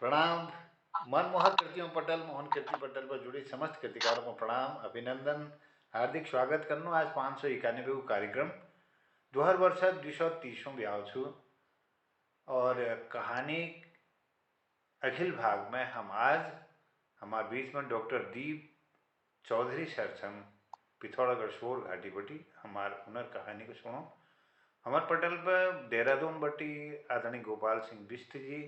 प्रणाम। मनमोहक कृतियों पटल मोहन कीर्ति पटल पर जुड़ी समस्त कृतिकारों को प्रणाम, अभिनंदन, हार्दिक स्वागत करनो। आज 591 कार्यक्रम 2030 ब्याह छु और कहानी अखिल भाग में हम आज हमारे बीच में डॉक्टर दीप चौधरी सर छन पिथौरागढ़ शोर घाटी बटी हमार हुनर कहानी को सुनो। हमार पटल पर देहरादून बटी आदरणीय गोपाल सिंह बिष्ट जी,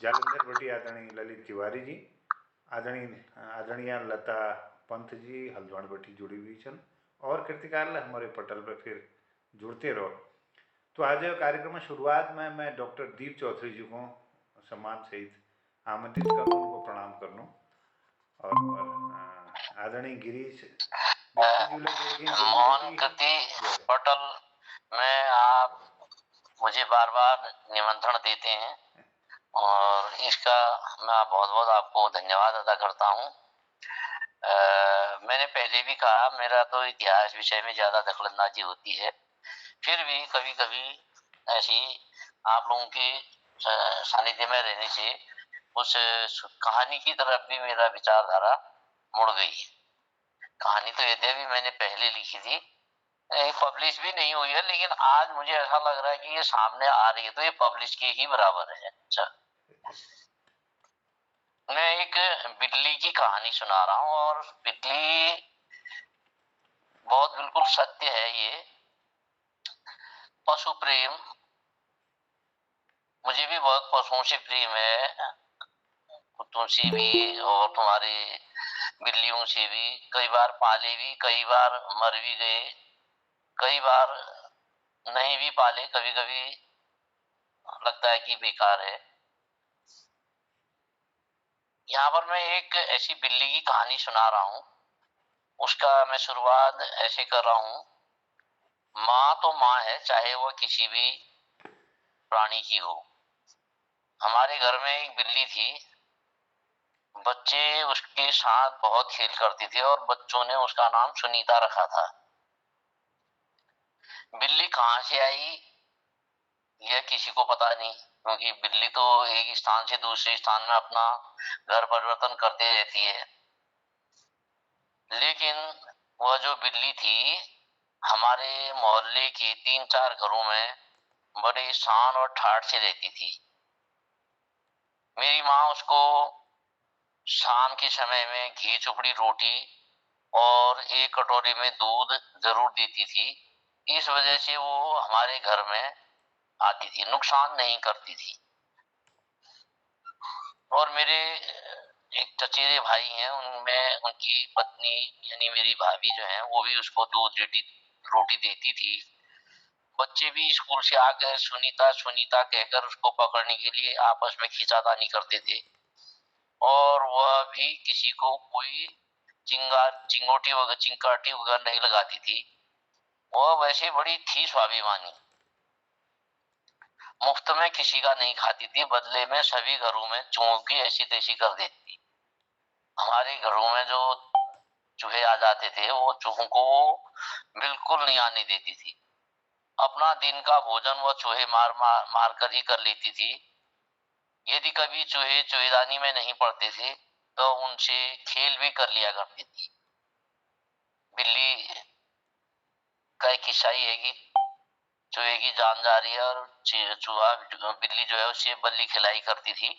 जालंधर बटी आदरणीय ललित तिवारी जी, आदरणीय लता पंत जी हल्द्वानी बटी जुड़ी हुई छन और कृतिकार हमारे पटल पर फिर जुड़ते रहो। तो आज कार्यक्रम में शुरुआत में मैं डॉक्टर दीप चौधरी जी को सम्मान सहित आमंत्रित करूँ, उनको प्रणाम करूँ और आदरणीय गिरीश बिष्ट जी ले जोड़ के मोहन कृति पटल में आप मुझे बार बार निमंत्रण देते हैं और इसका मैं बहुत बहुत आपको धन्यवाद अदा करता हूँ। मैंने पहले भी कहा मेरा तो इतिहास विषय में ज्यादा दखलंदाजी होती है, फिर भी कभी कभी ऐसी आप लोगों के सानिध्य में रहने से उस कहानी की तरफ भी मेरा विचारधारा मुड़ गई। कहानी तो यद्यपि मैंने पहले लिखी थी, पब्लिश भी नहीं हुई है, लेकिन आज मुझे ऐसा लग रहा है कि ये सामने आ रही है तो ये पब्लिश के ही बराबर है। अच्छा, मैं एक बिल्ली की कहानी सुना रहा हूँ और बिल्ली बहुत बिल्कुल सत्य है। ये पशु प्रेम, मुझे भी बहुत पशुओं से प्रेम है, कुत्तों से भी और तुम्हारे बिल्लियों से भी। कई बार पाले भी, कई बार मर भी गए, कई बार नहीं भी पाले, कभी कभी लगता है कि बेकार है। यहाँ पर मैं एक ऐसी बिल्ली की कहानी सुना रहा हूँ। उसका मैं शुरुआत ऐसे कर रहा हूँ। माँ तो माँ है, चाहे वो किसी भी प्राणी की हो। हमारे घर में एक बिल्ली थी, बच्चे उसके साथ बहुत खेल करते थे और बच्चों ने उसका नाम सुनीता रखा था। बिल्ली कहाँ से आई यह किसी को पता नहीं, क्योंकि बिल्ली तो एक स्थान से दूसरे स्थान में अपना घर परिवर्तन करते रहती है। लेकिन वह जो बिल्ली थी हमारे मोहल्ले के 3-4 घरों में बड़े शान और ठाठ से रहती थी। मेरी माँ उसको शाम के समय में घी चुपड़ी रोटी और एक कटोरी में दूध जरूर देती थी। इस वजह से वो हमारे घर में आती थी, नुकसान नहीं करती थी। और मेरे एक चचेरे भाई हैं, उनमें उनकी पत्नी यानी मेरी भाभी जो है वो भी उसको दूध रोटी देती थी। बच्चे भी स्कूल से आकर सुनीता सुनीता कहकर उसको पकड़ने के लिए आपस में खींचातानी करते थे और वह भी किसी को कोई चिंगोटी वगैरह चिंकाटी वगैरह नहीं लगाती थी। वह वैसे बड़ी थी स्वाभिमानी, मुफ्त में किसी का नहीं खाती थी, बदले में सभी घरों में चूहों की ऐसी तैसी कर देती। हमारे घरों में जो चूहे आ जाते थे वो चूहों को बिल्कुल नहीं आने देती थी। अपना दिन का भोजन वो चूहे मार कर ही कर लेती थी। यदि कभी चूहे चूहेदानी में नहीं पड़ते थे तो उनसे खेल भी कर लिया करती थी। बिल्ली का एक किस्सा ही है कि चूहे की जान जा रही है और चूहा बिल्ली जो है उससे बल्ली खिलाई करती थी।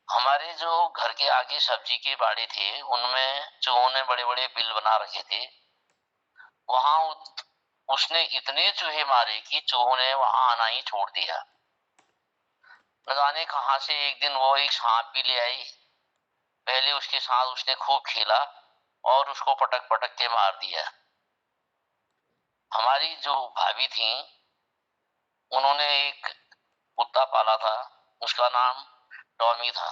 हमारे जो घर के आगे सब्जी के बाड़े थे उनमें चूहों ने बड़े बड़े बिल बना रखे थे। वहां उसने इतने चूहे मारे कि चूहों ने वहां आना ही छोड़ दिया। न जाने कहां से एक दिन वो एक सांप भी ले आई। पहले उसके साथ उसने खूब खेला और उसको पटक पटक के मार दिया। हमारी जो भाभी थी उन्होंने एक कुत्ता पाला था, उसका नाम टॉमी था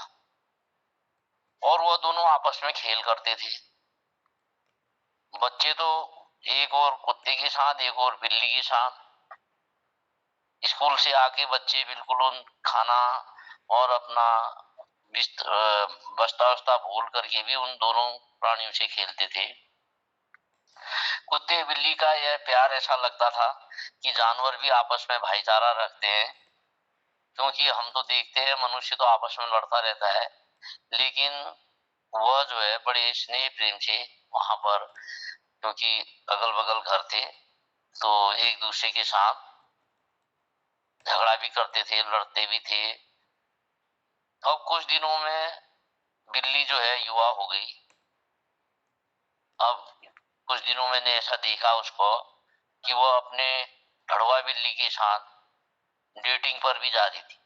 और वो दोनों आपस में खेल करते थे। बच्चे तो एक और कुत्ते के साथ एक और बिल्ली के साथ। स्कूल से आके बच्चे बिल्कुल उन खाना और अपना बस्ता वस्ता भूल करके भी उन दोनों प्राणियों से खेलते थे। कुत्ते बिल्ली का यह प्यार ऐसा लगता था कि जानवर भी आपस में भाईचारा रखते हैं। क्योंकि हम तो देखते हैं मनुष्य तो आपस में लड़ता रहता है, लेकिन वह जो है बड़े स्नेह प्रेम से वहां पर, क्योंकि अगल बगल घर थे, तो एक दूसरे के साथ झगड़ा भी करते थे, लड़ते भी थे। अब कुछ दिनों में बिल्ली जो है युवा हो गई। अब कुछ दिनों मैंने ऐसा देखा उसको कि वो अपने ढड़वा बिल्ली के साथ डेटिंग पर भी जा रही थी।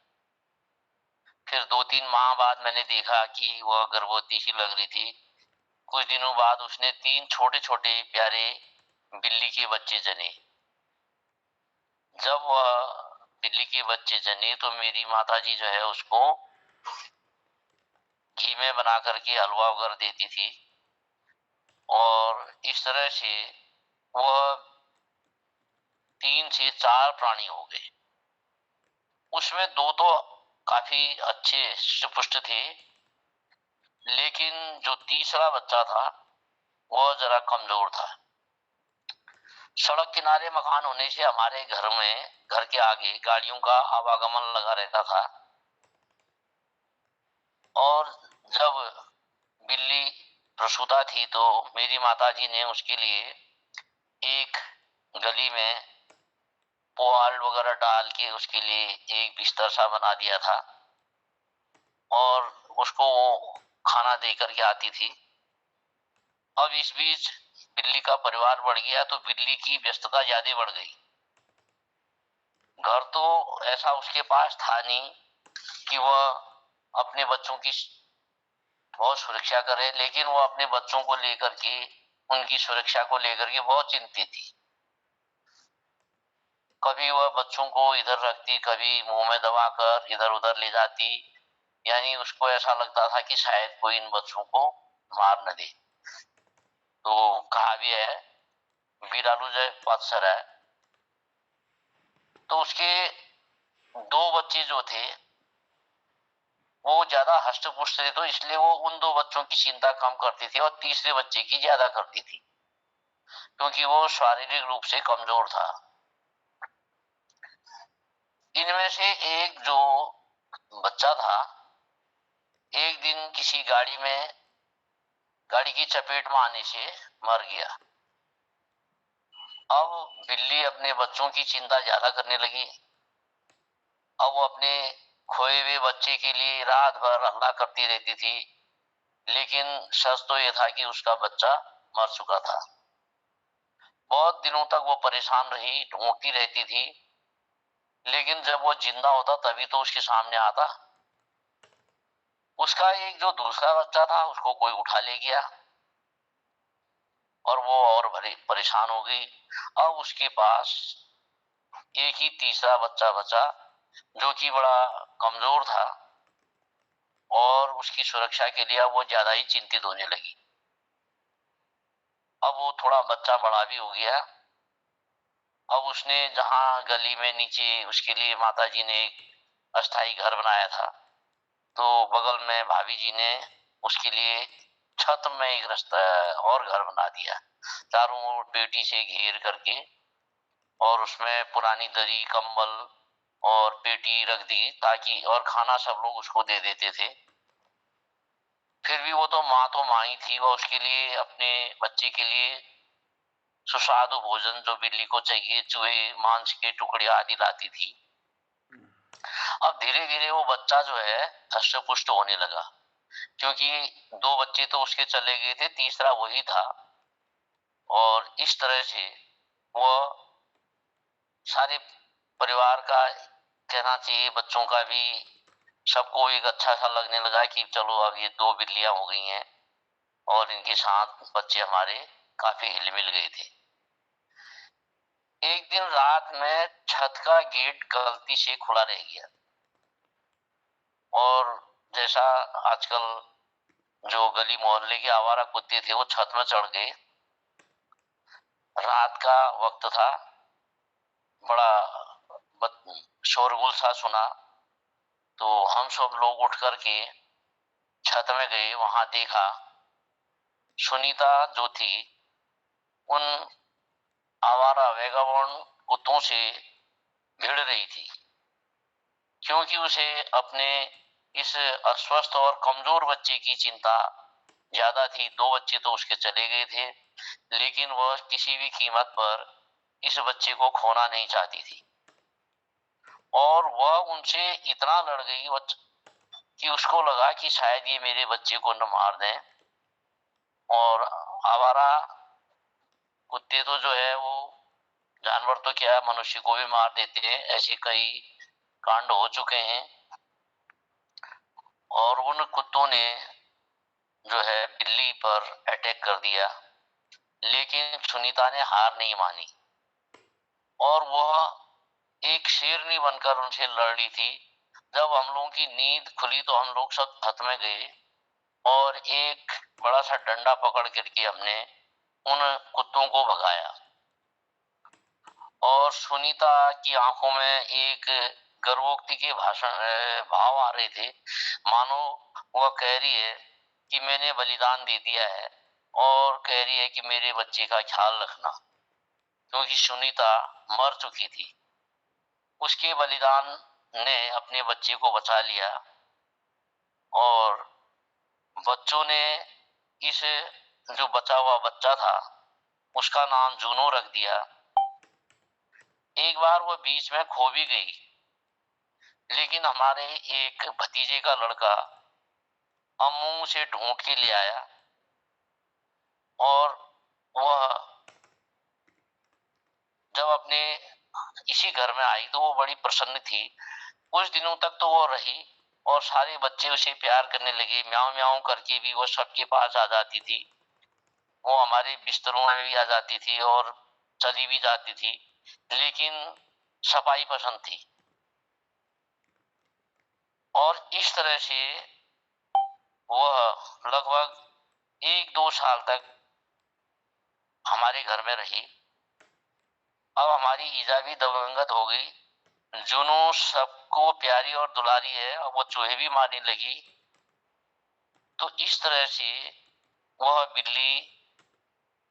फिर 2-3 माह बाद मैंने देखा कि वह गर्भवती सी लग रही थी। कुछ दिनों बाद उसने 3 छोटे छोटे प्यारे बिल्ली के बच्चे जने। जब वह बिल्ली के बच्चे जने तो मेरी माताजी जो है उसको घी में बना करके हलवा वगैरह देती थी, और इस तरह से वह 3 से 4 प्राणी हो गए। उसमें 2 तो काफी अच्छे पुष्ट थे, लेकिन जो तीसरा बच्चा था वह जरा कमजोर था। सड़क किनारे मकान होने से हमारे घर के आगे गाड़ियों का आवागमन लगा रहता था, और जब बिल्ली प्रसूता थी तो मेरी माताजी ने उसके लिए एक गली में पुआल वगैरह डाल के उसके लिए एक बिस्तर सा बना दिया था, और उसको वो खाना दे करके आती थी। अब इस बीच बिल्ली का परिवार बढ़ गया तो बिल्ली की व्यस्तता ज्यादा बढ़ गई। घर तो ऐसा उसके पास था नहीं कि वह अपने बच्चों की बहुत सुरक्षा करे, लेकिन वो अपने बच्चों को लेकर के, उनकी सुरक्षा को लेकर के बहुत चिंतित थी। कभी वह बच्चों को इधर रखती, कभी मुंह में दबाकर इधर उधर ले जाती, यानी उसको ऐसा लगता था कि शायद कोई इन बच्चों को मार न दे। तो कहा भी है बिरालू जय पातसर है। तो उसके 2 बच्चे जो थे वो ज्यादा हष्ट पुष्ट थे, तो इसलिए वो उन 2 बच्चों की चिंता कम करती थी और तीसरे बच्चे की ज्यादा करती थी, क्योंकि वो शारीरिक रूप से कमजोर था। इनमें से एक जो बच्चा था, एक दिन किसी गाड़ी की चपेट में आने से मर गया। अब बिल्ली अपने बच्चों की चिंता ज्यादा करने लगी। अब वो अपने खोए हुए बच्चे के लिए रात भर हल्ला करती रहती थी, लेकिन सच तो यह था कि उसका बच्चा मर चुका था। बहुत दिनों तक वो परेशान रही, ढूंढती रहती थी, लेकिन जब वो जिंदा होता तभी तो उसके सामने आता। उसका एक जो दूसरा बच्चा था उसको कोई उठा ले गया, और वो और भरी परेशान हो गई। अब उसके पास एक ही तीसरा बच्चा बचा, जो कि बड़ा कमजोर था, और उसकी सुरक्षा के लिए वो ज्यादा ही चिंतित होने लगी। अब वो थोड़ा बच्चा बड़ा भी हो गया। अब उसने जहां गली में नीचे उसके लिए माताजी ने एक अस्थाई घर बनाया था, तो बगल में भाभी जी ने उसके लिए छत में एक रास्ता और घर बना दिया, चारों ओर पेटी से घेर करके, और उसमें पुरानी दरी कंबल और पेटी रख दी ताकि, और खाना सब लोग उसको दे देते थे। फिर भी वो तो माँ ही थी, वो उसके लिए, अपने बच्चे के लिए सुस्वादु भोजन जो बिल्ली को चाहिए, चूहे मांस के टुकड़े आदि लाती थी। अब धीरे धीरे वो बच्चा जो है हष्ट पुष्ट होने लगा, क्योंकि 2 बच्चे तो उसके चले गए थे, तीसरा वही था। और इस तरह से वो सारे परिवार का, कहना चाहिए बच्चों का भी, सबको एक अच्छा सा लगने लगा कि चलो अब ये 2 बिल्लियां हो गई हैं, और इनके साथ बच्चे हमारे काफी हिल मिल गए थे। एक दिन रात में छत का गेट गलती से खुला रह गया, और जैसा आजकल जो गली मोहल्ले के आवारा कुत्ते थे वो छत में चढ़ गए। रात का वक्त था, बड़ा शोरगुल सा सुना, तो हम सब लोग उठ करके छत में गए। वहां देखा सुनीता जो थी उन आवारा वैगाबॉन्ड कुत्तों से भिड़ रही थी। क्योंकि उसे अपने इस अस्वस्थ और कमजोर बच्चे की चिंता ज्यादा थी। 2 बच्चे तो उसके चले गए थे, लेकिन वह किसी भी कीमत पर इस बच्चे को खोना नहीं चाहती थी और वह उनसे इतना लड़ गई कि उसको लगा कि शायद ये मेरे बच्चे को न मार दें। और आवारा कुत्ते तो जो है वो जानवर तो क्या मनुष्य को भी मार देते हैं, ऐसे कई कांड हो चुके हैं। और उन कुत्तों ने जो है बिल्ली पर अटैक कर दिया, लेकिन सुनीता ने हार नहीं मानी और वह एक शेरनी बनकर उनसे लड़ रही थी। जब हम लोगों की नींद खुली तो हम लोग सब छत में गए और एक बड़ा सा डंडा पकड़ करके हमने उन कुत्तों को भगाया। और सुनीता की आंखों में एक गर्वोक्ति के भाव आ रहे थे, मानो वह कह रही है कि मैंने बलिदान दे दिया है और कह रही है कि मेरे बच्चे का ख्याल रखना, क्योंकि सुनीता मर चुकी थी। उसके बलिदान ने अपने बच्चे को बचा लिया और बच्चों ने इस जो बचा हुआ बच्चा था उसका नाम जूनो रख दिया। एक बार वह बीच में खो भी गई, लेकिन हमारे एक भतीजे का लड़का अम्मू से ढूंढ के ले आया और वह जब अपने इसी घर में आई तो वो बड़ी प्रसन्न थी। कुछ दिनों तक तो वो रही और सारे बच्चे उसे प्यार करने लगे। म्याऊं म्याऊं करके भी वो सबके पास आ जाती थी, वो हमारे बिस्तरों में भी आ जाती थी और चली भी जाती थी, लेकिन सफाई पसंद थी। और इस तरह से वह लगभग 1-2 साल तक हमारे घर में रही। अब हमारी ईजा भी दिवंगत हो गई। जुनू सबको प्यारी और दुलारी है, अब वो चूहे भी मारने लगी। तो इस तरह से वह बिल्ली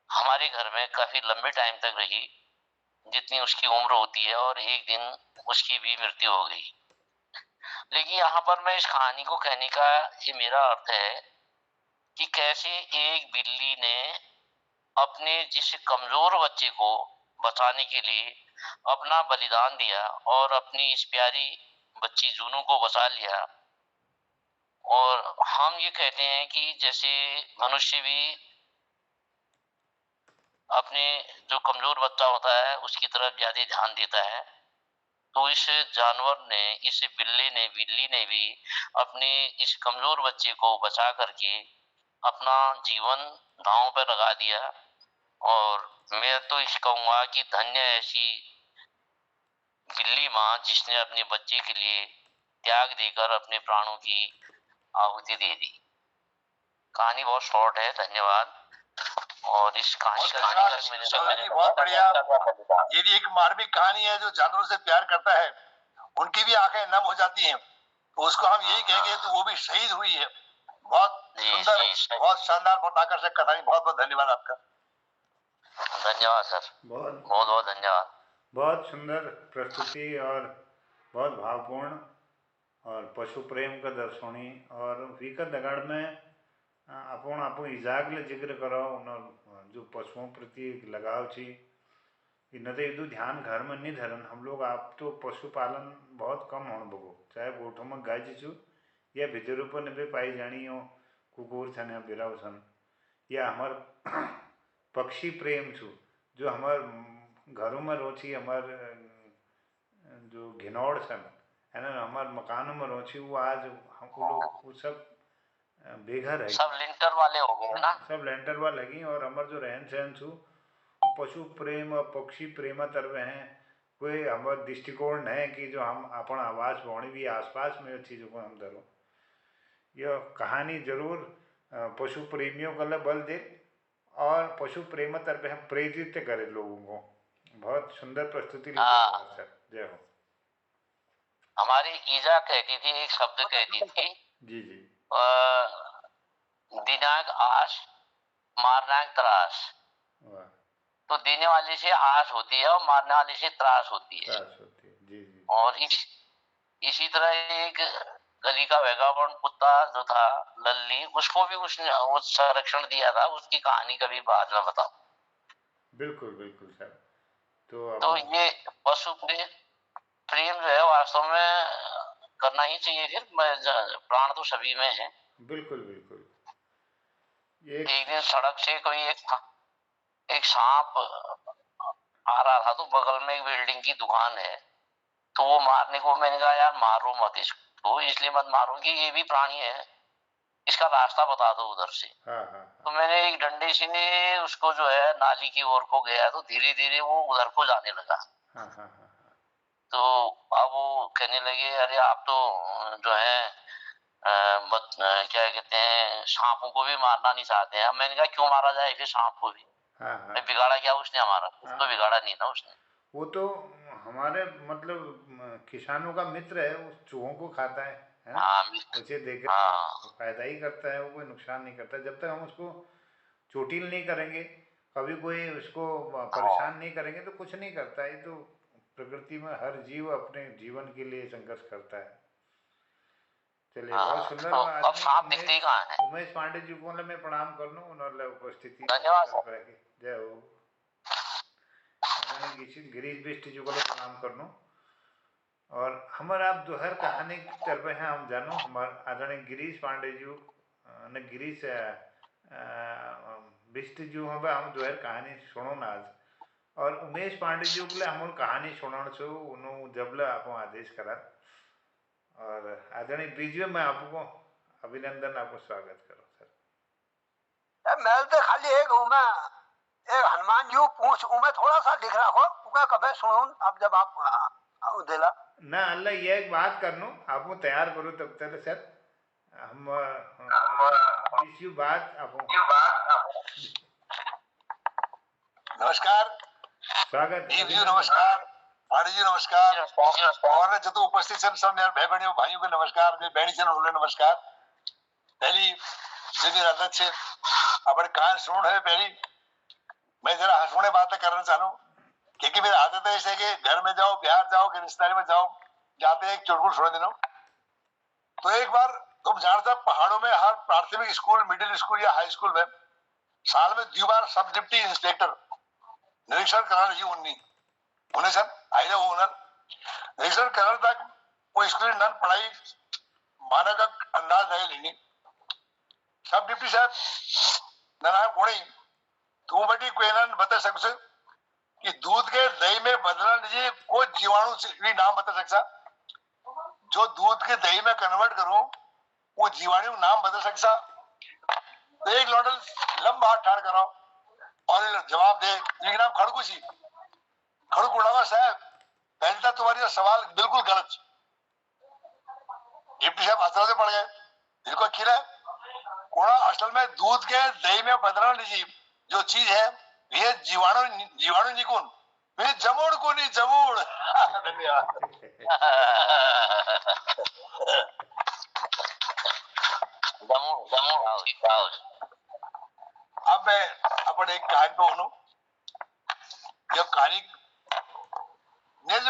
हमारे घर में काफी लंबे टाइम तक रही, जितनी उसकी उम्र होती है, और एक दिन उसकी भी मृत्यु हो गई। लेकिन यहाँ पर मैं इस कहानी को कहने का ये मेरा अर्थ है कि कैसे एक बिल्ली ने अपने जिस कमजोर बच्चे को बचाने के लिए अपना बलिदान दिया और अपनी इस प्यारी बच्ची जूनू को बचा लिया। और हम ये कहते हैं कि जैसे मनुष्य भी अपने जो कमजोर बच्चा होता है उसकी तरफ ज्यादा ध्यान देता है, तो इस जानवर ने, इस बिल्ली ने भी अपने इस कमजोर बच्चे को बचा करके अपना जीवन दांव पर लगा दिया। और मैं तो इस कहूंगा कि धन्य ऐसी बिल्ली माँ जिसने अपने बच्चे के लिए त्याग देकर अपने प्राणों की आहुति दे दी। कहानी बहुत शॉर्ट है, धन्यवाद। और इस कहानी का बहुत बढ़िया। ये भी एक मार्मिक कहानी है, जो जानवरों से प्यार करता है उनकी भी आंखें नम हो जाती हैं, तो उसको हम यही कहेंगे तो वो भी शहीद हुई है। बहुत सुंदर, बहुत शानदार, बहुत आकर्षक कहानी। बहुत बहुत धन्यवाद आपका। धन्यवाद सर, बहुत बहुत धन्यवाद। बहुत सुंदर प्रस्तुति और बहुत भावपूर्ण और पशु प्रेम का दर्शानी। और विगत दगाड़ में अपन आपो इजागले जिक्र करो जो पशुओं प्रति लगाव छी, न तो इदू ध्यान घर में नहीं धरन हम लोग। आप तो पशुपालन बहुत कम होने बगो, चाहे गोठों में गाय छू या भितरों पर भी पाई जानी हो, कुकुर छन या बिराव छन, या हमार पक्षी प्रेम छू जो हमार घरों में रोची, हमार जो घिनौड़ छन है ना, हमार मकानों में रोची, वो आज हम लोग वो सब बेघर है, सब लेंटर वाले हो गए ना, सब लेंटर वाले लगी। और हमार जो रहन सहन छू पशु प्रेम और पक्षी प्रेम तरफ हैं, कोई हमार दृष्टिकोण है कि जो हम अपन आवास भौणी भी आसपास में चीज़ों को हम धरो। यह कहानी जरूर पशु प्रेमियों का बल दे और पशु प्रेम तरफ हम प्रेरित करे लोगों को। बहुत सुंदर प्रस्तुति। सर जय हो। हमारी ईजा कहती थी, एक शब्द कहती थी, जी जी, दिनांक आश मारनाक त्रास। तो देने वाले से आस होती है और मारने वाले से त्रास होती है। जी जी। और इसी तरह एक गली का वैगाबॉन्ड कुत्ता जो था लल्ली, उसको भी उसने वो संरक्षण दिया था, उसकी कहानी कभी बाद में बताओ। बिल्कुल बिल्कुल सर। तो ये पशु प्रेम जो है वास्तव में करना ही चाहिए। फिर प्राण तो सभी में है। बिल्कुल बिल्कुल। एक दिन सड़क से कोई एक सांप आ रहा था, तो बगल में एक बिल्डिंग की दुकान है, तो वो मारने को, मैंने कहा यार मारो मत इसको, इसलिए मत मारो कि ये भी प्राणी है, इसका रास्ता बता दो उधर से। तो मैंने एक डंडे से उसको जो है नाली की ओर को गया, तो धीरे धीरे वो उधर को जाने लगा। तो अब वो कहने लगे अरे आप तो जो है क्या कहते हैं, सांपों को भी मारना नहीं चाहते हैं। मैंने कहा क्यों मारा जाए फिर सांप को भी? बिगाड़ा क्या उसने हमारा? कुछ तो बिगाड़ा नहीं ना उसने। वो तो हमारे मतलब किसानों का मित्र है, उस चूहों को खाता है ना? उसे देख फायदा ही करता है, वो कोई नुकसान नहीं करता। जब तक हम उसको चोटिल नहीं करेंगे, कभी कोई उसको परेशान नहीं करेंगे तो कुछ नहीं करता। ये तो प्रकृति में हर जीव अपने जीवन के लिए संघर्ष करता है। चलिए बहुत सुंदर बात। उमेश पांडे जी को मैं प्रणाम कर लूँ, उन्होंने उपस्थिति। धन्यवाद। जय हो। गिरीश बिष्ट जी को प्रणाम कर लूँ। और हमारा आप दोहर कहानी तरफ हैं हम जानो, हमारे आदरणीय गिरीश पांडे जी ने गिरीश बिष्ट जी हम दोहर कहानी सुनो ना आज। और उमेश पांडे जी के लिए हम कहानी सुनाने छो, उन्होंने जबले आपको आदेश करा। और आदरणीय बीजू में आपको अभिनंदन, आपको स्वागत करो सर। मैं तो खाली एक हनुमान जी पूछ मैं थोड़ा सा लिख रहा हो कभी सुनो। अब जब आप दिला ना अल्लाह ये एक बात करनो, आपको तैयार करो तब तक सर। हम बात आपको नमस्कार, स्वागत जी नमस्कार, पांडे जी नमस्कार, और जो तो उपस्थित सब भाई बहनों भाइयों को नमस्कार, बहनी से नमस्कार। पहली जगह अध्यक्ष अपने कहानी सुन है। पहली मैं जरा हंसने बातें करना चाहूँ, क्योंकि मेरी आदत है ऐसे कि घर में जाओ, बिहार जाओ, कि रिश्तेदारी में जाओ, जाते एक चुटकुल सुना देना। तो एक बार तुम जानते हो पहाड़ों में हर प्राथमिक स्कूल, मिडिल स्कूल या हाई स्कूल में साल में 2 बार सब डिप्टी इंस्पेक्टर निरीक्षण कराना जी उन्हें सन आइले हुनर निरीक्षण करने तक वो स्कूल नन पढ़ाई मानक अंदाज नहीं लेनी। सब डिप्टी साहब नना कोणी तू बटी कोई नन बता सकते कि दूध के दही में बदलने लीजिए कोई जीवाणु भी नाम बता सकता। जो दूध के दही में कन्वर्ट करूं वो जीवाणु नाम बदल सकता। तो एक लॉडल लंबा हाथ ठाड़ कराओ और जवाब दे। लेकिन आप खड़कुशी खड़कुड़ावा साहब, पहले तो तुम्हारी सवाल बिल्कुल गलत। डिप्टी साहब हथरा से पड़ गए। बिल्कुल खीरा कोड़ा असल में दूध के दही में बदलने लीजिए जो चीज है ये जीवाणु निकुन जमोड़ को नहीं जमोड़। धन्यवाद। अब मैं अपने एक कहानी पे हूँ। जब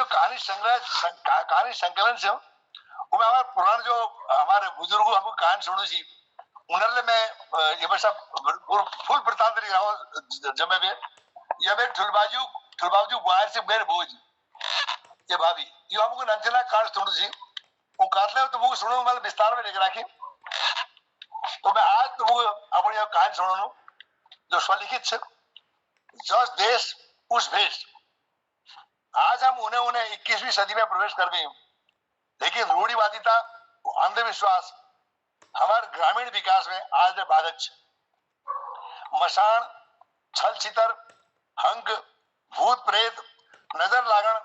कहानी संग्रह कहानी संकलन से वो मैं हमारे पुराने जो हमारे बुजुर्ग हमको कहानी सुनी थी उन्होंने मैं ये बस फुल वृत्तांत लिख रहा हूँ। जब मैं ये मैं ठुलबाजू गुआर से मेरे बोझ ये भाभी ये हमको नंचना कहानी सुनी थी वो काटले तो वो सुनो मतलब विस्तार में लिख रखी। तो मैं आज तुमको अपनी कहानी सुनाऊं जो स्वलिखित है। जस देश उस भेष। आज हम उन्हें 21वीं सदी में प्रवेश कर गए, लेकिन रूढ़िवादिता अंधविश्वास हमारे ग्रामीण विकास में आज बाधक। मशान, छल छितर, हंक, भूत प्रेत, नजर लागण,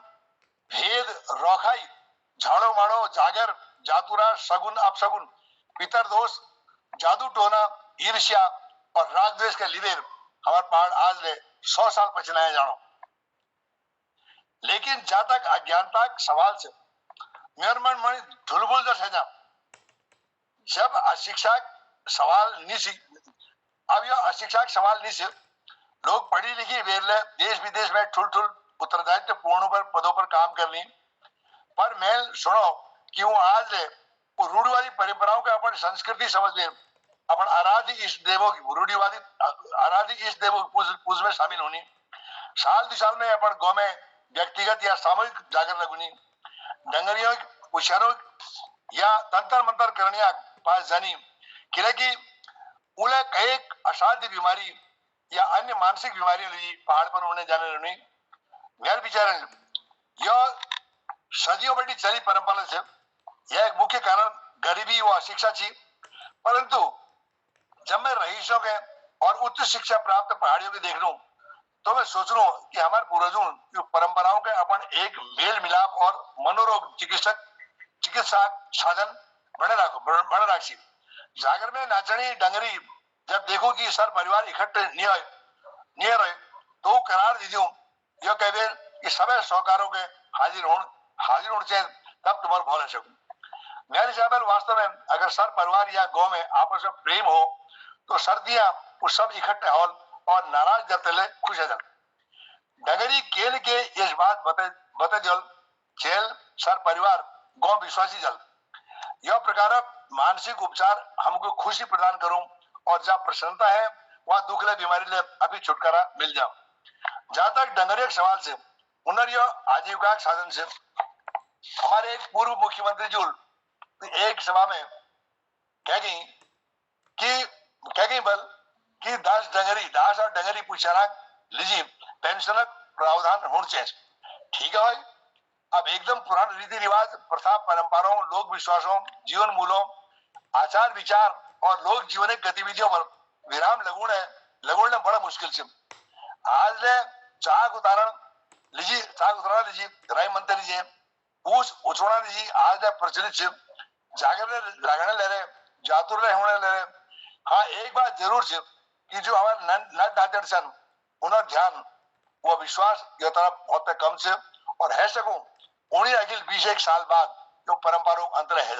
भेद, रौखाई, झाड़ो माड़ो, जागर, जातुरा, शगुन अपशगुन, पितर दोष, जादू टोना, ईर्ष्या और राग द्वेष के लिदेर हमारे पहाड़ आज ले 100 साल पछनाए जानो। लेकिन जहां तक अज्ञानता सवाल से मेरे मन में धुलबुल दस है जब अशिक्षा सवाल नहीं। अब यह अशिक्षा सवाल नहीं। लोग पढ़ी लिखी वेरले देश विदेश में ठुल ठुल उत्तरदायित्व पूर्ण पर पदों पर काम कर ली, पर मैं सुनो कि वो आज ले वो रूढ़िवादी परंपराओं के अपन संस्कृति समझ में अपन आराध्य इष्ट देवों की रूढ़िवादी आराध्य इष्ट देवों की पूज में शामिल होनी साल दिसाल में अपन गाँव में व्यक्तिगत या सामूहिक जागर लगुनी डंगरियों उशारों या तंत्र मंत्र करनिया पास जानी कि उन्हें एक असाध्य बीमारी या अन्य मानसिक बीमारियों ली पहाड़ पर होने जाने रहनी मेरे विचार यह सदियों बड़ी चली परंपरा से यह एक मुख्य कारण गरीबी व अशिक्षा थी परंतु जब मैं रईसों के और उच्च शिक्षा प्राप्त पहाड़ियों के देख लूं तो मैं सोच लूं कि हमारे पूर्वजों परंपराओं के अपन एक मेल मिलाप और मनोरोग चिकित्सा साधन बने राखी जागर में नाचनी डंगरी जब देखो कि सर परिवार इकट्ठे नहीं रहे तो करार दीजियो यह कहे कि सभी सहकारों के हाजिर होने चाहिए तब तुम्हारे भोले सकूं मेरे हिसाब से वास्तव में अगर सर परिवार या गांव में आपस में प्रेम हो तो सर्दियां उस सब इकट्ठे हॉल और नाराज जतले खुश है डगरी केल के इस बात बते जल चेल सर परिवार गांव विश्वासी जल यह प्रकार मानसिक उपचार हमको खुशी प्रदान करूं और जहाँ प्रसन्नता है वहां दुख ले बीमारी ले अभी छुटकारा मिल जाओ जहां तक डंगरिया के सवाल से उन्हें आजीविका के साधन से हमारे एक पूर्व मुख्यमंत्री जो एक सभा में कह गई बल कि दास और डंगरी पूछा लीजिए पेंशन प्रावधान होना चाहिए ठीक है भाई अब एकदम पुराने रीति रिवाज प्रथा परंपराओं लोक विश्वासों जीवन मूल्यों आचार विचार और लोक जीवन गतिविधियों पर विराम लगोड़ने बड़ा मुश्किल से आज ले चाक उतारण लीजिए राय मंत्र लीजिए पूछ उछोड़ा लीजिए आज ले प्रचलित से जागरण ले रहे जातुर होने ले रहे हाँ एक बात जरूर है कि जो हमारे नट डाटर सन उन्हें ध्यान वो विश्वास यह तरफ बहुत कम से और है सकूं उन्हीं अखिल 20 साल बाद जो परंपरा अंतर है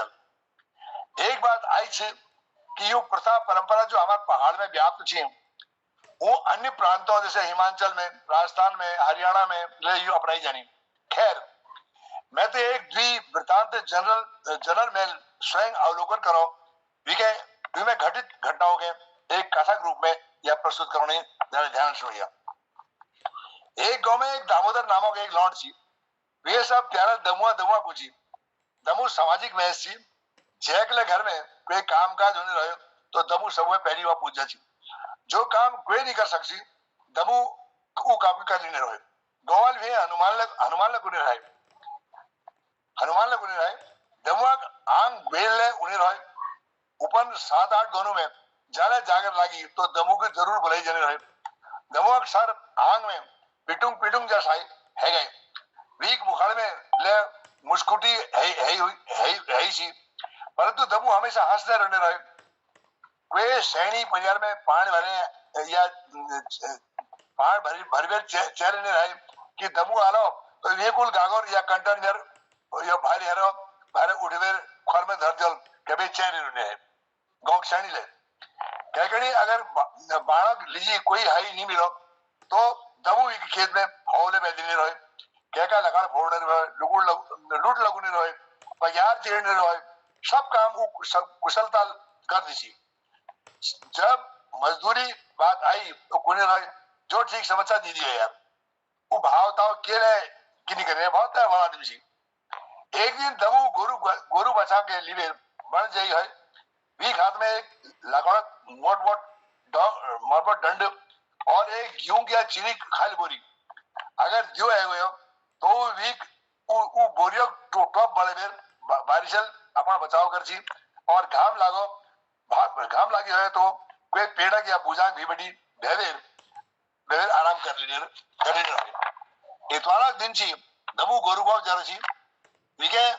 एक बात आई थी कि यो प्रथा परंपरा जो हमारे पहाड़ में व्याप्त थी वो अन्य प्रांतों जैसे हिमाचल में राजस्थान में हरियाणा में अपनाई जानी खैर मैं तो एक वृत्तांत जनरल में स्वयं अवलोकन करो विके घटित घटनाओं के एक कथक रूप में यह प्रस्तुत करने ध्यान सुनिए एक गांव में एक दामोदर नामक एक लौंड थी वे सब प्यारा दमुआ पूछी दमू सामाजिक महज थी जैकले घर में कोई काम काज होने रहे तो दमू सब में पहली बार पूछ जाती जो काम कोई नहीं कर सकती दमू वो काम कर लेने रहे गोवाल भी हनुमान लग रहे दमुआ आंग बेल ले उन्हें रहे ऊपर 7-8 दोनों में जाने जागर लगी तो दमू के जरूर भलाई जाने रहे दमुआ सर आंग में पिटुंग जैसा है गए वीक मुखाड़ में ले मुस्कुटी है सी परंतु दमू हमेशा हंसते रहने रहे कोई सैनी परिवार में पान भरे या पान भर चेहरे नहीं रहे कि दमू आलो तो ये कुल गागोर या कंटेनर या भारे उठवे खर में धर जल कभी चेहरे रहने है गाँव सैनी ले क्या करी अगर बाणक लीजिए कोई हाई नहीं मिलो तो दमू खेत में हौले में दिने रहे क्या लगाड़ फोड़ने रहे लूट लगने रहे पयार चेड़ने रहे सब काम कुशलता कर दी जब मजदूरी बात आई तो कुने रहे जो ठीक समझा दीदी है यार वो भावताओ के लिए कि नहीं करने भावता है वाला आदमी सी एक दिन दमू गोरू बचा के लिए बन जाई है वीक हाथ में एक लगाड़ मोट डंड और एक गेहूं की चीनी खाली बोरी अगर जो है तो वीक वो बोरियो टॉप बड़े बेर बारिशल अपना बचाव कर ची और घाम लागी है तो कोई पेड़ा या बुजांग भी बड़ी बेवेर आराम कर लेने इतवारा दिन ची दमू गोरू गांव जा रही विके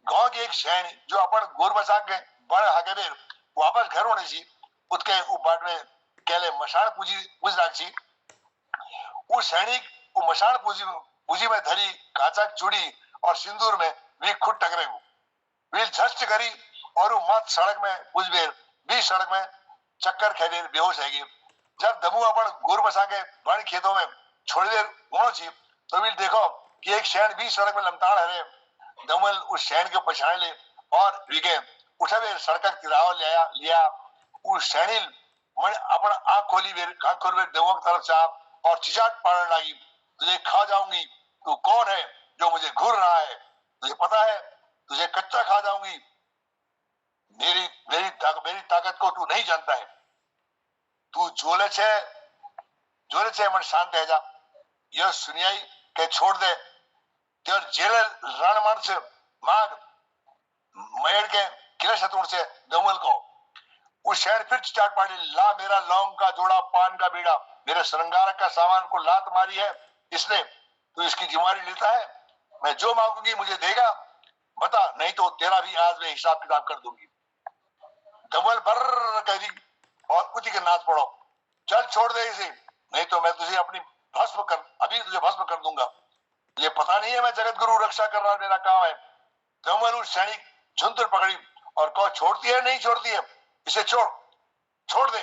गांव के एक शहर जो अपन गोर बचा के बड़े हाके बेर वापस घर होने सी उसके ऊपर में केले मशान पूज राखी वो सैनिक वो मशान पूजी में धरी काचा चूड़ी और सिंदूर में वे खुद टकरे वे झस्ट करी और वो मत सड़क में कुछ बेर 20 सड़क में चक्कर खेले बेहोश है जब दमू अपन गोर बसा के बड़ खेतों में छोड़ी देर होना चाहिए तो भी देखो कि एक शहर 20 सड़क में लमताड़ है दमल उस शैन के पछाड़ ले और विगे उठा वे सड़क तिराव लिया उस शैनिल मन अपन आंख खोली दमक तरफ चा और चिचाट पाड़ने लगी, तुझे खा जाऊंगी, तू कौन है जो मुझे घूर रहा है, तुझे पता है तुझे कच्चा खा जाऊंगी, मेरी मेरी ताकत को तू नहीं जानता है, तू जोले छे मन शांत है जा, यह सुनियाई के छोड़ दे तेर जेल रण मन से माग मेड़ के किले शतुर से दमल को उस शहर फिर चाट पाड़ी, ला मेरा लौंग का जोड़ा, पान का बीड़ा, मेरे श्रृंगार का सामान को लात मारी है इसने, तो इसकी जिम्मेदारी लेता है, मैं जो मांगूंगी मुझे देगा, बता नहीं तो तेरा भी आज मैं हिसाब किताब कर दूंगी। दमल बर्र कह दी और उठी के नाच पड़ो, चल छोड़ दे इसे, नहीं तो मैं तुझे अभी तुझे भस्म कर दूंगा, ये पता नहीं है मैं जगत गुरु रक्षा कर रहा मेरा काम है। दमल उस सैनिक झुंझुर पकड़ी और कहो छोड़ती है नहीं छोड़ती है, इसे छोड़ दे,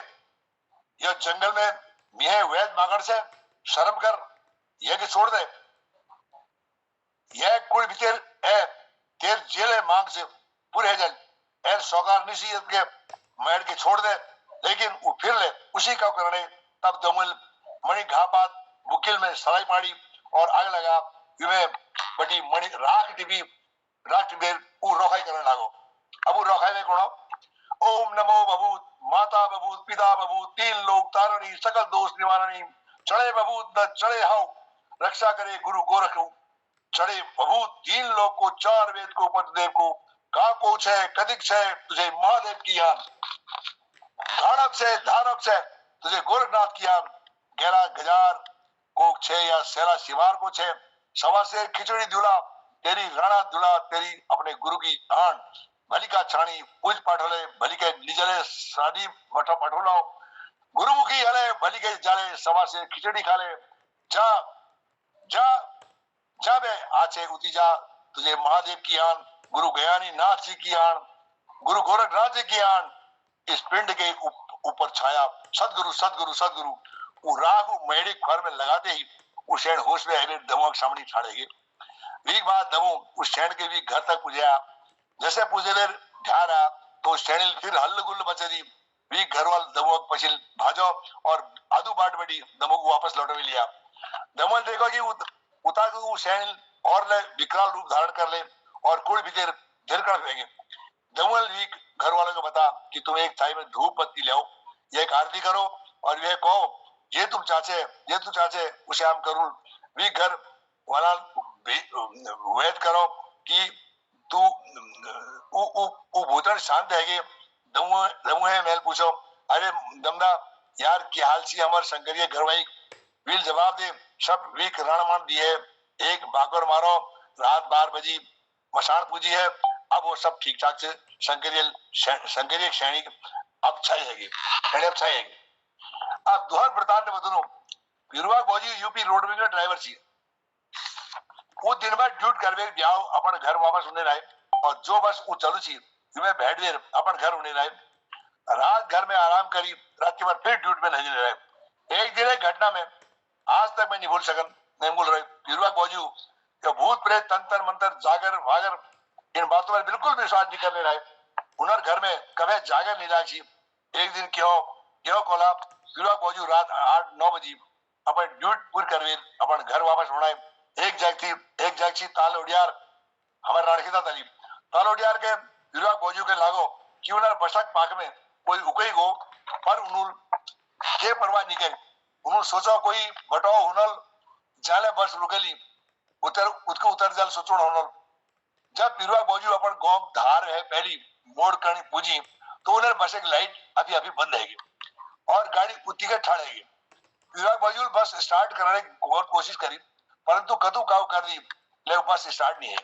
यह जंगल में मिहे वैद मागड़ से शर्म कर, यह कि छोड़ दे, यह कुल भीतर है तेर जेल मांग से पूरे जल एर सौगार निसीयत के मैड के छोड़ दे, लेकिन वो फिर ले उसी का करने, तब दमल मणि घापात बुकिल में सलाई पाड़ी और आग लगा में बड़ी मणि राख टिपी रोखाई करने लागो। अब वो रोखाई में कौन, ओम नमो बभूत, माता बभूत, पिता बभूत, तीन लोक तारणी, सकल दोष निवारणी, चढ़े बभूत न चढ़े हाउ, रक्षा करे गुरु गोरख, चढ़े बभूत तीन लोक को, चार वेद को, उपदेव को, का कोच है कदिक है तुझे महादेव की यान, धारक से तुझे गोरखनाथ की यान, गहरा गजार को छे या सेरा शिवार को छे, सवा से खिचड़ी धुला तेरी राणा धुला, तेरी अपने गुरु की आन, भली का छाणी पूज पाठोले, भली के निजले सादी मठो पठोलाओ, गुरुमुखी हले भली के जाले, सवा से खिचड़ी खाले, जा जा जा बे आचे उती जा, तुझे महादेव की आन, गुरु गयानी नाथ जी की आन, गुरु गोरखनाथ जी की आन, इस पिंड के ऊपर छाया सदगुरु सदगुरु सदगुरु, वो राग मेड़ी खर में लगाते ही उस शैन होश में आए दमक सामने ठाड़ेगे। वीक बाद दमू उस शैन के भी घर तक पूजा, जैसे पूजे देर ढारा तो शैनिल फिर हल्ल गुल्ल बचे दी, वी घर वाल दमक पछिल भाजो और आदू बाट बड़ी दमक वापस लौटवे लिया। दमल देखो कि उता को शैनिल और ले विकराल रूप धारण कर ले और कुल भीतर झरकड़ फेंगे। दमल भी घर वालों को बता कि तुम एक थाई में धूप बत्ती ले आओ, एक आरती करो और यह कहो ये तू चाचे उसे हम करूं, भी घर वाला वेद करो कि तू भूतन शांत है, दमू है मेल पूछो, अरे दमदा यार क्या हाल सी हमारे शंकरिया घरवाई, वील जवाब दे सब वीक रणमान दिए, एक भागोर मारो, रात 12 बजी मशान पूजी है, अब वो सब ठीक ठाक से शंकरिया सैनिक अब छाएगी। अब दोहर वृतांत बदनो, पीरुआ गोजी यूपी रोडवेज में ड्राइवर छी, वो दिन भर ड्यूट करवे ब्याह अपन घर वापस उन्हें रहे और जो बस वो चलू छी मैं बैठ देर अपन घर उन्हें रहे, रात घर में आराम करी, रात के बाद फिर ड्यूट में नहीं रहे। एक दिन एक घटना में आज तक मैं नहीं भूल रही, पीरुआ गोजू भूत प्रेत तंत्र मंत्र जागर वागर इन बातों पर बिल्कुल विश्वास नहीं करने रहे, उनर घर में कभी जागर नहीं रही। एक दिन क्यों कोला पीरुआ गोजू रात 8-9 बजे अपन ड्यूट पूरी करवे अपन घर वापस होना है, एक जागती ताल उड़ियार हमारे राणखीता तालीब ताल उड़ियार के पीरुआ गोजू के लागो कि उनर बशक पाक में कोई उकई गो, पर उनुल के परवाह नहीं करी, उन्होंने सोचा कोई बटाओ हुनल जाले बस रुकेली उतर जल सोचोड़ होनल। जब पीरुआ गोजू अपन गांव धार है पहली मोड़ करनी पूजी तो उन्हें बस एक लाइट अभी बंद रहेगी और गाड़ी उती के ठाड़ेगी। पीरुआ गोजू बस स्टार्ट करने की बहुत कोशिश करी परंतु कदू काव कर दी, ले बस स्टार्ट नहीं है।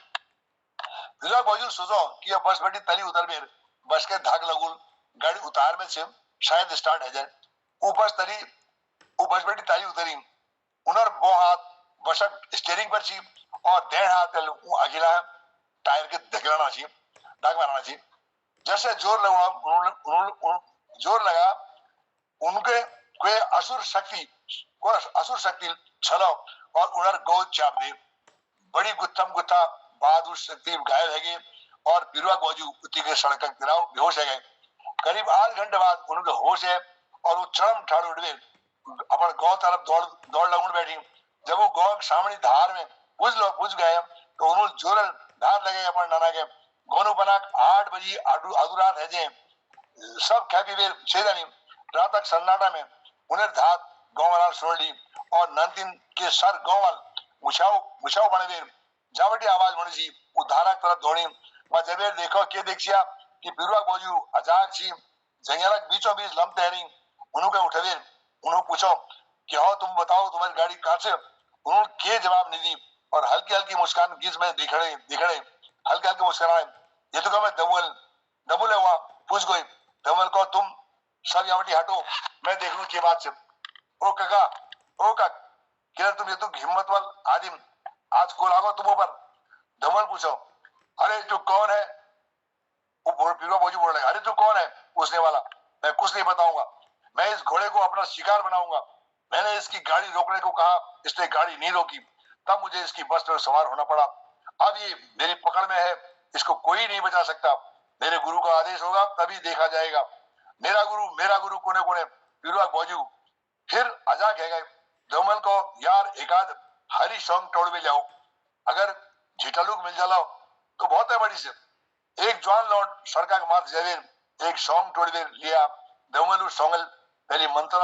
पीरुआ गोजू सोचो कि यह बस बड़ी तली उतर में बस के धाक लगुल गाड़ी उतार में से शायद स्टार्ट है जाए, वो बस बड़ी ताली उतरी, उनर बो हाथ बसक स्टीयरिंग पर छी और देड़ हाथ अगिला टायर के धकेलना छी दाग मारना छी, जैसे जोर लगा उनके कोई असुर शक्ति छलो और उनर गौ चाप दे, बड़ी गुत्था बहादुर शक्ति घायल है और पीरुआ बाजू उठी के सड़क गिराव बेहोश है गए। करीब आध घंटे बाद उनके होश है और वो चरम ठाड़ उठ गए अपन गांव तरफ दौड़ लगन बैठी। जब वो गांव के सामने धार में बुझ गए तो उन्होंने जोरल धार लगे अपन नाना के गोनू बना 8 बजे अधूरात है जे सब खापी वे सेदानी रात तक सन्नाटा में उन्हें धात गांव वाला सुन ली और नंदिन के सर गांव वाल मुछाव बने वे जावटी आवाज बनी सी वो धारा तरफ दौड़ी वहां जब देखो के देखिया कि पीरुआ बाजू अजाग छी जंगलक बीचों बीच लम तहरी उन्होंने उठे उन्होंने पूछो कि हो तुम बताओ तुम्हारी गाड़ी कहां से। उन्होंने के जवाब नहीं दी और हल्की हल्की मुस्कान किस में दिखड़े हल्के हल्के मुस्कुराए। ये तो मैं दमुल हुआ पूछ गई दमुल को तुम सब यावटी हटो मैं देख लूं के बात से। ओ काका किधर तुम ये तो हिम्मत वाल आदिम आज को लागो तुम ऊपर। दमुल पूछो अरे तू कौन है। वो पीरुआ बाजू बोल रहे अरे तू कौन है पूछने वाला। मैं कुछ नहीं बताऊंगा मैं इस घोड़े को अपना शिकार बनाऊंगा। मैंने इसकी गाड़ी रोकने को कहा इसने गाड़ी नहीं रोकी तब मुझे इसकी बस पर सवार होना पड़ा। अब ये मेरी पकड़ में है इसको कोई नहीं बचा सकता। मेरे गुरु का आदेश होगा तभी देखा जाएगा। मेरा गुरु कोने कोने पीरुआ बाजू फिर अजा कह गए दमल को यार एकाध हरी सॉन्ग तोड़ भी लाओ अगर झिटलुक मिल जाओ तो बहुत है बड़ी से। एक जवान लौट सड़का के माथ जवेर एक सॉन्ग तोड़ लिया दमलू सॉन्गल पहले मंत्र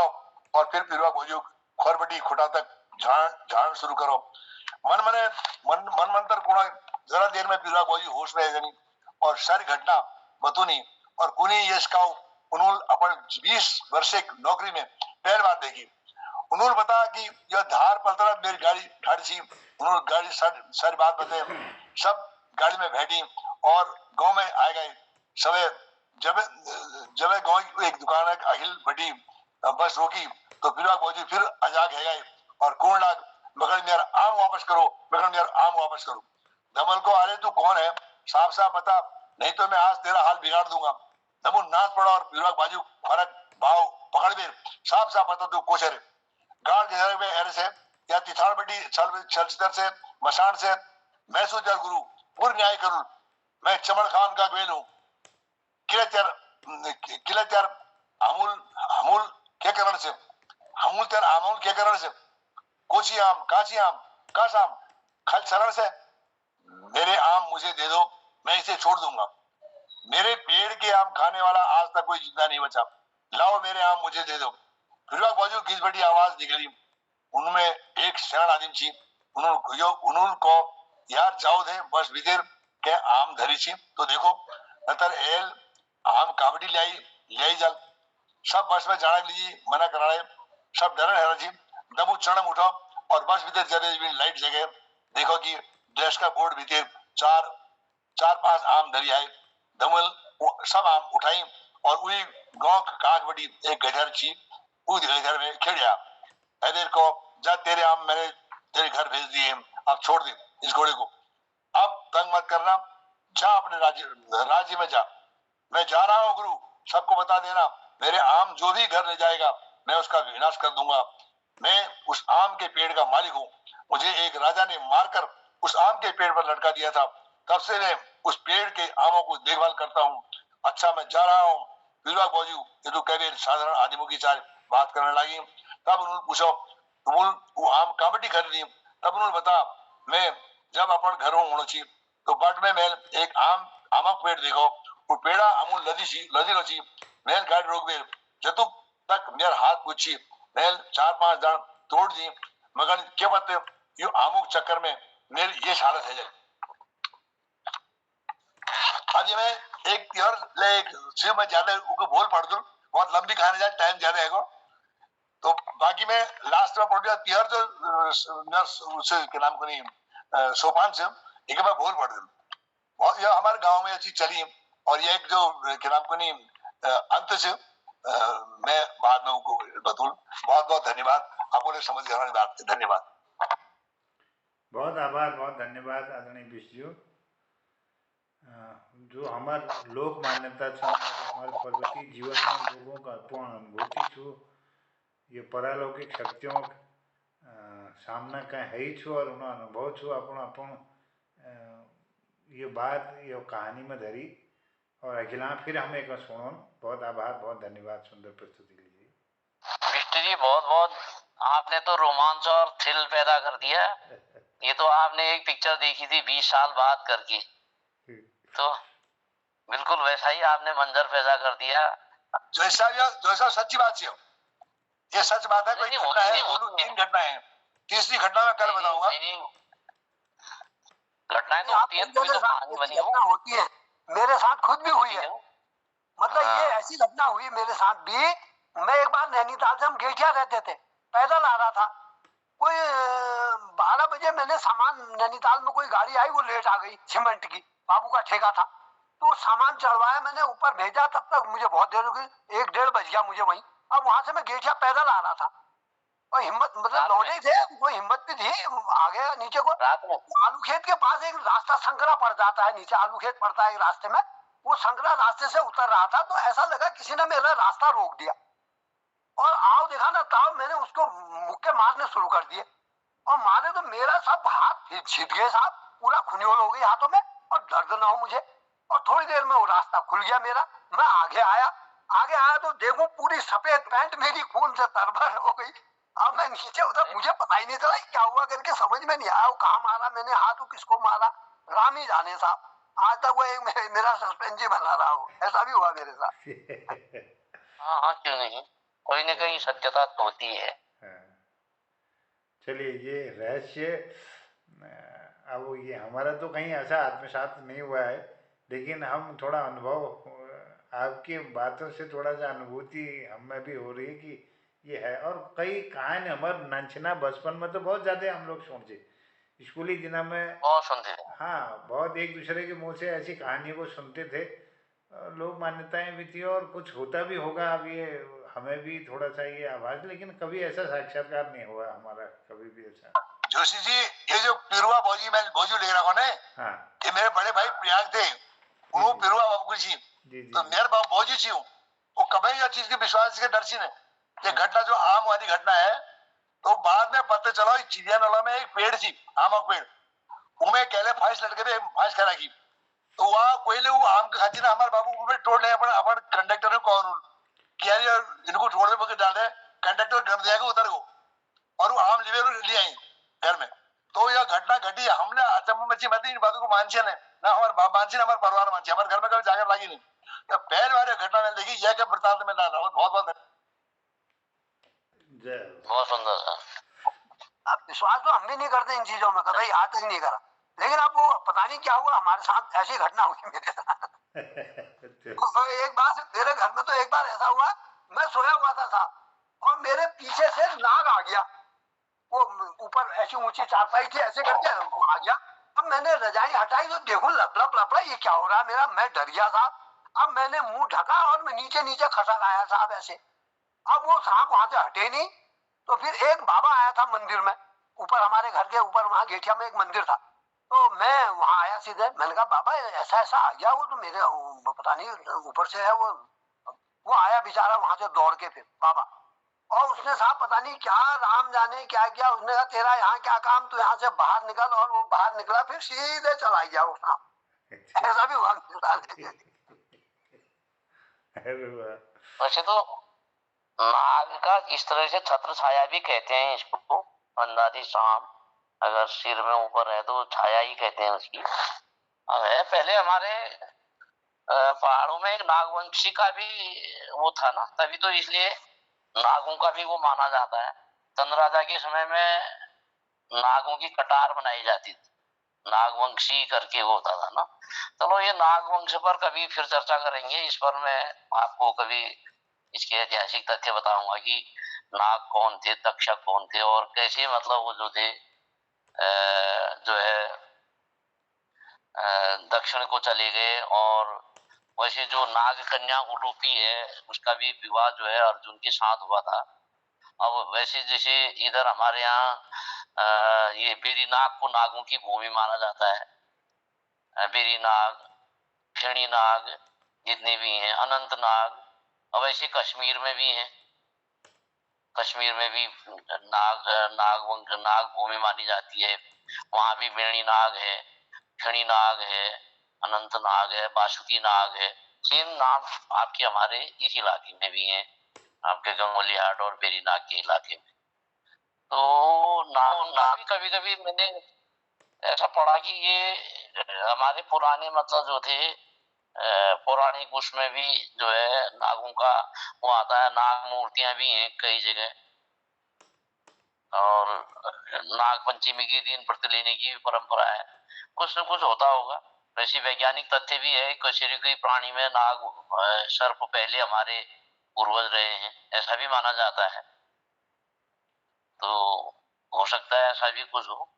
और फिर पीरुआ बाजू खोरबटी खुटा तक झाड़ शुरू करो। मन मंत्र कोणा जरा देर में पीरुआ बाजू होश में गनी और सारी घटना बतूनी और कुनी ये स्काउ उन्होंने अपन 20 वर्ष नौकरी में पहली बार देखी। उन्होंने बताया कि यह धार पलतरा मेरी गाड़ी खड़ी थी। उन्होंने गाड़ी सारी बात बताई सब गाड़ी में बैठी और गांव में आ गए। सवे जब गांव की एक दुकान है अखिल बड़ी बस रोकी तो पीरुआ बाजू फिर अजाग है गए और कौन लाग मगर मेरा आम वापस करो। दमल को अरे तू कौन है साफ साफ बता नहीं तो मैं आज तेरा हाल बिगाड़ दूंगा। दमू नाच पड़ा और पीरुआ बाजू फरक भाव पकड़ में साफ साफ बता तू कोच है गाड़ के में एर से या तिथाड़ बटी छलछतर से मशान से मैं सोचा गुरु पूर्ण न्याय करूं मैं चमड़ खान का बेल हूं किले त्यार हमूल क्या करण से आमूल क्या करण से कोची आम काची आम कासाम खल शरण से मेरे आम मुझे दे दो मैं इसे छोड़ दूंगा। मेरे पेड़ के आम खाने वाला आज तक कोई जिंदा नहीं बचा लाओ मेरे आम मुझे दे दो। पीरुआ बाजू की बड़ी आवाज निकली उनमें एक शरण आदिम छी उन्होंने को यार जाओ दे बस भीतर के आम धरी छी तो देखो नतर एल आम काबड़ी ले जल सब बस में जाने लीजिए मना कराए सब डर है जी दमू चढ़म उठो और बस भीतर जब लाइट जगह देखो कि ड्रेस का बोर्ड भीतर चार पांच आम धरी आए। दमल सब आम उठाई और वही गांव काक बड़ी एक गधर छी घर में खेड़ा अरे को जा तेरे आम मैंने तेरे घर भेज दिए अब छोड़ दे इस घोड़े को अब तंग मत करना जा अपने राज्य में जा मैं जा रहा हूँ गुरु सबको बता देना मेरे आम जो भी घर ले जाएगा मैं उसका विनाश कर दूंगा। मैं उस आम के पेड़ का मालिक हूँ मुझे एक राजा ने मारकर उस आम के पेड़ पर लटका दिया था तब से मैं उस पेड़ के आमों को देखभाल करता हूँ। अच्छा मैं जा रहा हूँ। पीरुआ बाजू ये तो कभी साधारण आदमियों की चार बात करने लगी तब उन्होंने पूछो वो आम काबटी खरीदी तब उन्होंने बता मैं जब अपन घर होना चाहिए तो बट में मैं एक आमक पेड़ देखो वो पेड़ा अमूल लदी रची मैं गाड़ी रोक दे जतु तक मेरे हाथ पूछी मैं 4-5 दान तोड़ दी मगर क्या बात यो आमुक चक्कर में मेरी ये हालत है जाए। आज मैं एक त्योहार ले एक शिव में ज्यादा उनको बोल पढ़ दूं बहुत लंबी कहानी जाए टाइम ज्यादा है तो बाकी में लास्ट में पढ़ दिया त्योहार जो नर्स उसे के नाम को नहीं सोपान से एक मैं बोल पढ़ दूं बहुत यह हमारे गांव में अच्छी चली और ये एक जो के नाम को नहीं अंत से मैं बाद में उनको बतूं। बहुत बहुत धन्यवाद आपको ने समझ गया बात धन्यवाद बहुत आभार बहुत धन्यवाद आदरणीय विष्णु जो हमार लोक मान्यता हमारे पर्वतीय जीवन में लोगों का पूर्ण अनुभूति छू ये परालौकिक शक्तियों सामना कहीं है ही छू और उन्हें अनुभव छू अपन ये बात ये कहानी में धरी और अखिला फिर हम एक सुनो। बहुत आभार, बहुत धन्यवाद सुंदर प्रस्तुति के लिए। विष्णु जी बहुत बहुत, आपने तो रोमांच और थ्रिल पैदा कर दिया। ये तो आपने एक पिक्चर देखी थी 20 साल बाद करके, तो बिल्कुल वैसा ही आपने मंजर पैदा कर दिया। जैसा सच्ची बात है, ये सच बात है। कोई घटना है, दोनों 3 घटना है, तीसरी घटना मैं कल बताऊंगा। घटनाएं तो होती है, मेरे साथ खुद भी हुई है। मतलब ये ऐसी घटना हुई मेरे साथ भी। मैं एक बार नैनीताल से हम गेठिया रहते थे, पैदल आ रहा था। कोई 12 बजे मैंने सामान, नैनीताल में कोई गाड़ी आई, वो लेट आ गई, सीमेंट की, बाबू का ठेका था। तो सामान चढ़वाया, मैंने ऊपर भेजा, तब तक मुझे बहुत देर हो गई, 1-1:30 बज गया मुझे वहीं। अब वहां से मैं गेठिया पैदल आ रहा था और हिम्मत, मतलब लौटे थे, कोई हिम्मत भी थी, आ गया नीचे को। आलू खेत के पास एक रास्ता संकरा पड़ जाता है, नीचे आलू खेत पड़ता है एक रास्ते में। वो संकरा रास्ते से उतर रहा था, तो ऐसा लगा किसी ने मेरा रास्ता रोक दिया और आओ देखा ना ताव, मैंने उसको मुक्के मारने शुरू कर दिए और मारे तो मेरा सब हाथ छिद गए साहब, पूरा खुनियोल हो गई हाथों में और दर्द ना हो मुझे। और थोड़ी देर में वो रास्ता खुल गया मेरा, मैं आगे आया तो देखूं पूरी सफेद पैंट मेरी खून से तरबतर हो गई। अब मैं नीचे उधर, मुझे पता ही नहीं चला क्या हुआ करके, समझ में नहीं आया वो कहाँ मारा मैंने हाथ, किसको मारा, राम ही जाने साहब। आज तक वो एक मेरा सस्पेंस ही बना रहा हो, ऐसा भी हुआ मेरे साथ। हाँ, क्यों नहीं, कोई न कहीं सत्यता तो होती है। चलिए, ये रहस्य, अब ये हमारा तो कहीं ऐसा आत्मसात नहीं हुआ है, लेकिन हम थोड़ा अनुभव, आपकी बातों से थोड़ा सा अनुभूति हमें भी हो रही है कि ये है। और कई कहानी हमारे नंचना बचपन में तो बहुत ज़्यादा हम लोग सुनते, स्कूली दिनों में बहुत सुनते थे। हाँ, बहुत एक दूसरे के मुंह से ऐसी कहानियों को सुनते थे, लोग मान्यताएं भी थी और कुछ होता भी होगा। अब ये हमें भी थोड़ा सा ये आभास, लेकिन कभी ऐसा साक्षात्कार नहीं हुआ हमारा, कभी भी ऐसा। जोशी जी, ये जो पिरुआ भौजी, मैं भौजी लिख रहा हूँ ना, हाँ, कि मेरे बड़े भाई प्रियांक थे, वो पिरुआ बाबू जी, तो मेरे बाबू भौजी छी, वो कभी यह चीज के विश्वास के डर सी ने, ये घटना जो आम वाली घटना है, तो बाद में पता चला चिड़िया नला में एक पेड़ थी, आम का पेड़, उमें कहले फाइस लटके थे, फाइस करा की, तो वहाँ कोई ले वो आम का खाती ना, हमारे बाबू को तोड़ने अपन कंडक्टर ने कौन किया, इनको छोड़ दे, डाल दे, कंडक्टर घर जाएगा उतर को, और वो आम ले आई घर में। तो यह घटना घटी, हमने अचंभ मची मत इन बातों को मानसी ने ना, हमारे बाप मानसी, हमारे परिवार मानसी, हमारे घर में कभी जाकर लगी नहीं। तो पहली बार घटना मैंने देखी, यह क्या वृतांत में डाला। बहुत बहुत बहुत सुंदर था। अब विश्वास तो हम भी नहीं करते इन चीजों में, कभी आज तक नहीं करा, लेकिन अब वो पता नहीं क्या हुआ, हमारे साथ ऐसी घटना हुई मेरे साथ। एक बार मेरे घर में तो एक बार ऐसा हुआ, मैं सोया हुआ था साहब और मेरे पीछे से नाग आ गया, वो ऊपर ऐसी ऊंची चारपाई थी, ऐसे करके आ गया। अब मैंने रजाई हटाई तो देखूं लपड़ा लपड़ा, ये क्या हो रहा है मेरा, मैं डर गया साहब। अब मैंने मुंह ढका और मैं नीचे नीचे खसक आया साहब ऐसे। अब वो सांप वहां से हटे नहीं, तो फिर एक बाबा आया था मंदिर में, ऊपर हमारे घर के ऊपर वहां गेठिया में एक मंदिर था, तो मैं वहां आया सीधे, मैंने कहा बाबा ऐसा ऐसा आ गया, वो तो मेरे पता नहीं ऊपर से है वो आया बेचारा वहां से दौड़ के, फिर बाबा, और उसने साहब पता नहीं क्या, राम जाने क्या किया, उसने कहा तेरा यहाँ क्या काम, तू यहाँ से बाहर निकल, और वो बाहर निकला, फिर सीधे चला गया वो सांप। ऐसा भी हुआ। वैसे तो नाग का इस तरह से छत्र छाया भी कहते हैं इसको, अंधारी सांप अगर सिर में ऊपर है तो छाया ही कहते हैं उसकी। अब है, पहले हमारे पहाड़ों में एक नागवंशी का भी वो था ना, तभी तो इसलिए नागों का भी वो माना जाता है। चंद्रराजा के समय में नागों की कटार बनाई जाती थी, नागवंशी करके वो होता था ना। चलो ये नागवंश पर कभी फिर चर्चा करेंगे, इस पर मैं आपको कभी इसके ऐतिहासिक तथ्य बताऊंगा कि नाग कौन थे, तक्षक कौन थे और कैसे मतलब वो जो थे जो है दक्षिण को चले गए। और वैसे जो नाग कन्या उलूपी है उसका भी विवाह जो है अर्जुन के साथ हुआ था। अब वैसे जैसे इधर हमारे यहाँ ये बेरी नाग को नागों की भूमि माना जाता है, बेरी नाग, फेणी नाग जितने भी हैं, अनंत नाग। अब ऐसे कश्मीर में भी हैं, कश्मीर में भी नाग भूमि मानी जाती है, वहां भी बेणी नाग है। खणी नाग है, अनंत नाग है, बासुकी नाग है। सेम नाम आपके हमारे इस इलाके में भी हैं, आपके गंगोली हाट और बेरीनाग के इलाके में। तो नाम भी कभी कभी मैंने ऐसा पढ़ा कि ये हमारे पुराने मतलब जो थे पौराणिक उसमें भी जो है नागों का वो आता है, नाग मूर्तियां भी हैं कई जगह, और नाग पंचमी के दिन व्रत लेने की भी परंपरा है। कुछ न कुछ होता होगा। वैसे वैज्ञानिक तथ्य भी है, कोई प्राणी में नाग सर्प पहले हमारे पूर्वज रहे हैं, ऐसा भी माना जाता है। तो हो सकता है ऐसा भी कुछ हो।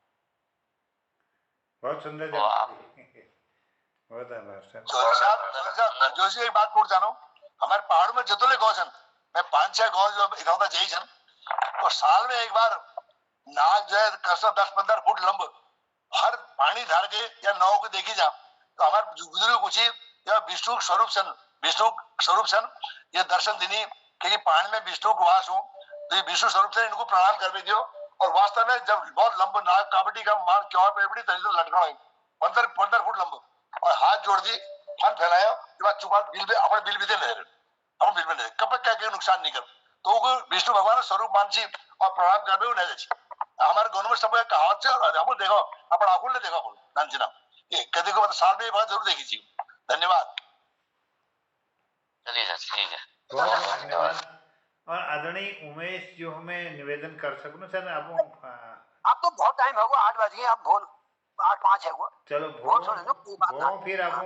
बहुत सुंदर जानकारी। बहुत आभार। जोशी एक बात पूछ जानो, हमारे पहाड़ में जतोले गाँव छन, मैं 5-6 गाँव जो इकलौता जई छन, तो साल में एक बार नाग जो है 10-15 फुट लंब हर पानी धार के या नाव को देखी जा, तो हमारे बुजुर्ग कुछ या विष्णु स्वरूप सन ये दर्शन दिनी कि पानी में विष्णु को वास हूँ, तो ये विष्णु स्वरूप से इनको प्रणाम कर दियो। और वास्तव में जब बहुत लंब नाग काबडी का मार क्यों पे बड़ी तरीके से लटका है 15 फुट लंब, और हाथ जोड़ दी, फन फैलाया के बाद चुपा बिल पे अपन बिल भी दे ले हम बिल में ले कब क्या के नुकसान नहीं कर, तो वो विष्णु भगवान स्वरूप मानसी और प्रणाम कर भी नहीं जाए। हमारे गाँव में सब कहावत से और हम देखो अपन आंखों ने देखो नानचना ये कभी को साल में एक बार जरूर देखी थी। धन्यवाद। चलिए सर, ठीक है, बहुत धन्यवाद। और आदरणीय उमेश जो हमें निवेदन कर सकूं सर, आप तो बहुत टाइम होगा, 8 बज गए, आप बोल 8:05 है वो, चलो वो फिर आप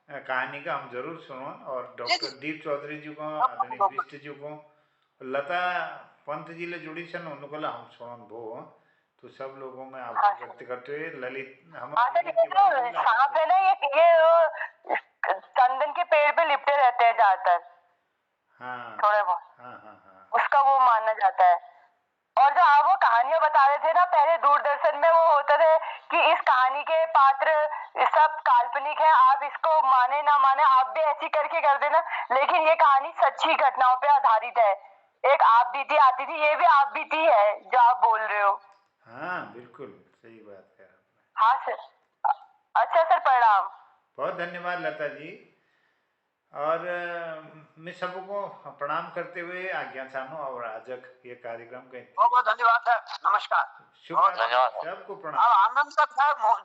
कहानी का हम जरूर सुनो, और डॉक्टर दीप चौधरी जी को, आदरणीय विष्ट जी को, लता पंत जी ले जुड़ी छन उनको हम सुनन भो, तो सब लोगों में आप व्यक्त करते हुए ललित हमारे सांप है ना, ये चंदन के पेड़ पे लिपटे रहते हैं ज्यादातर, हाँ थोड़े बहुत, हाँ उसका वो माना जाता है। और जो आप वो कहानियां बता रहे थे ना पहले दूरदर्शन में, वो होते थे कि इस कहानी के पात्र सब काल्पनिक है, आप इसको माने ना माने आप भी ऐसी करके कर देना, लेकिन ये कहानी सच्ची घटनाओं पे आधारित है। एक आप बीती आती थी, ये भी आप बीती है जो आप बोल रहे हो। हाँ बिल्कुल सही बात है। हाँ सर, अच्छा सर, प्रणाम। बहुत धन्यवाद लता जी, और मैं सबको प्रणाम करते हुए आज्ञा चाहूँ, और आज ये कार्यक्रम का बहुत बहुत धन्यवाद सर, नमस्कार, सबको प्रणाम। आनंद का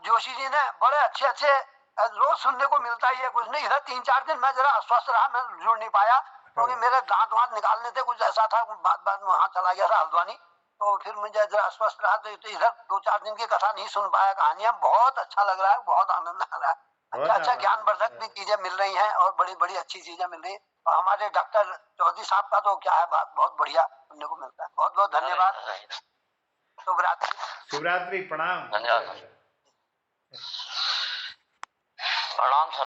जोशी जी ने बड़े अच्छे रोज सुनने को मिलता ही है, कुछ नहीं इधर 3-4 दिन मैं जरा अस्वस्थ रहा, मैं जुड़ नहीं पाया क्योंकि मेरे दांत निकालने थे, कुछ ऐसा था, बाद में वहां चला गया था हल्द्वानी, तो फिर मुझे जरा अस्वस्थ रहा, तो इधर 2-4 दिन की कथा नहीं सुन पाया। कहानियां बहुत अच्छा लग रहा है, बहुत आनंद आ रहा है, अच्छा ज्ञानवर्धक भी चीजें मिल रही हैं और बड़ी अच्छी चीजें मिल रही है। और हमारे डॉक्टर चौधरी साहब का तो क्या है, बात बहुत बढ़िया सुनने को मिलता है। बहुत बहुत धन्यवाद, शुभरात्रि, प्रणाम, प्रणाम सर।